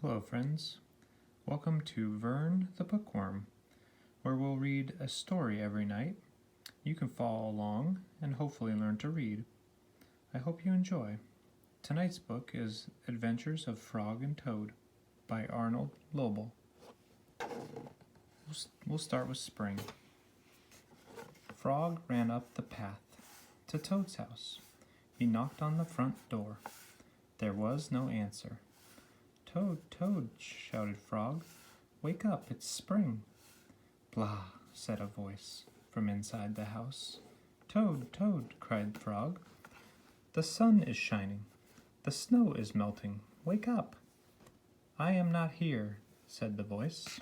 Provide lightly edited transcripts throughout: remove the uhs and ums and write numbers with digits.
Hello friends, welcome to Vern the Bookworm, where we'll read a story every night. You can follow along and hopefully learn to read. I hope you enjoy. Tonight's book is Adventures of Frog and Toad by Arnold Lobel. We'll start with spring. Frog ran up the path to Toad's house. He knocked on the front door. There was no answer. "Toad, Toad," shouted Frog. "Wake up, it's spring." "Blah," said a voice from inside the house. "Toad, Toad," cried Frog. "The sun is shining. The snow is melting. Wake up." "I am not here," said the voice.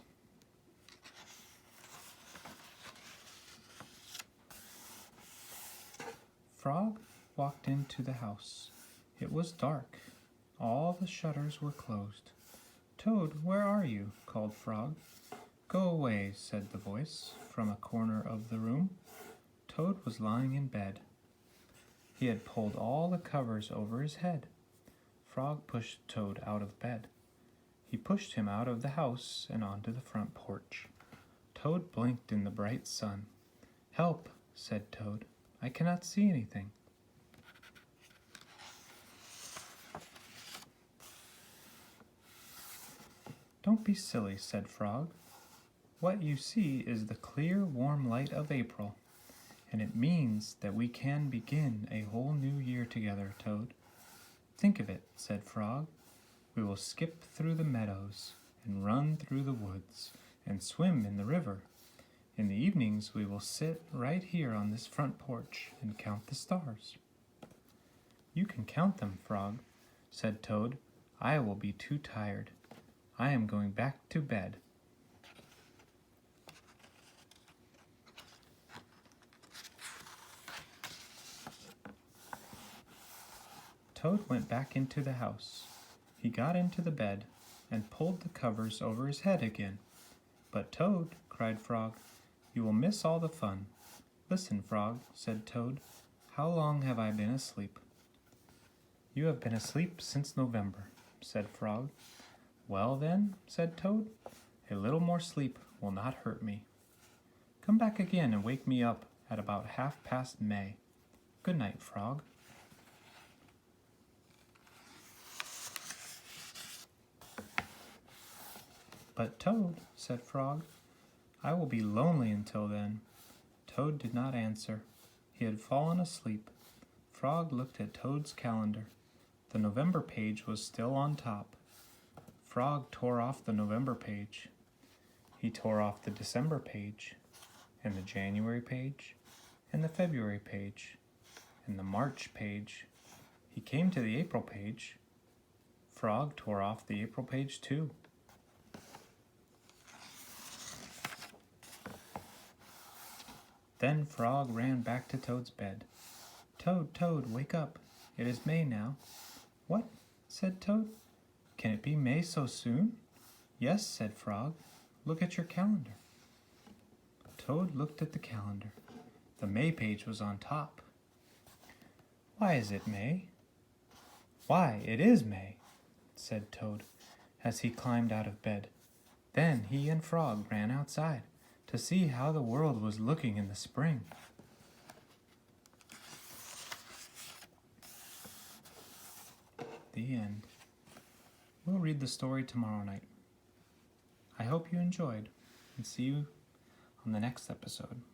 Frog walked into the house. It was dark. All the shutters were closed. "Toad, where are you?" called Frog. "Go away," said the voice from a corner of the room. Toad was lying in bed. He had pulled all the covers over his head. Frog pushed Toad out of bed. He pushed him out of the house and onto the front porch. Toad blinked in the bright sun. "Help," said Toad. "I cannot see anything." "Don't be silly," said Frog. "What you see is the clear, warm light of April, and it means that we can begin a whole new year together, Toad." "Think of it," said Frog. "We will skip through the meadows, and run through the woods, and swim in the river. In the evenings we will sit right here on this front porch and count the stars." "You can count them, Frog," said Toad. "I will be too tired. I am going back to bed." Toad went back into the house. He got into the bed and pulled the covers over his head again. "But Toad," cried Frog, "you will miss all the fun." "Listen, Frog," said Toad. "How long have I been asleep?" "You have been asleep since November," said Frog. "Well then," said Toad, "a little more sleep will not hurt me. Come back again and wake me up at about 1/2 May. Good night, Frog." "But Toad," said Frog, "I will be lonely until then." Toad did not answer. He had fallen asleep. Frog looked at Toad's calendar. The November page was still on top. Frog tore off the November page. He tore off the December page, and the January page, and the February page, and the March page. He came to the April page. Frog tore off the April page too. Then Frog ran back to Toad's bed. "Toad, Toad, wake up. It is May now." "What?" said Toad. "Can it be May so soon?" "Yes," said Frog. "Look at your calendar." Toad looked at the calendar. The May page was on top. "Why is it May?" "Why, it is May," said Toad as he climbed out of bed. Then he and Frog ran outside to see how the world was looking in the spring. The end. We'll read the story tomorrow night. I hope you enjoyed, and see you on the next episode.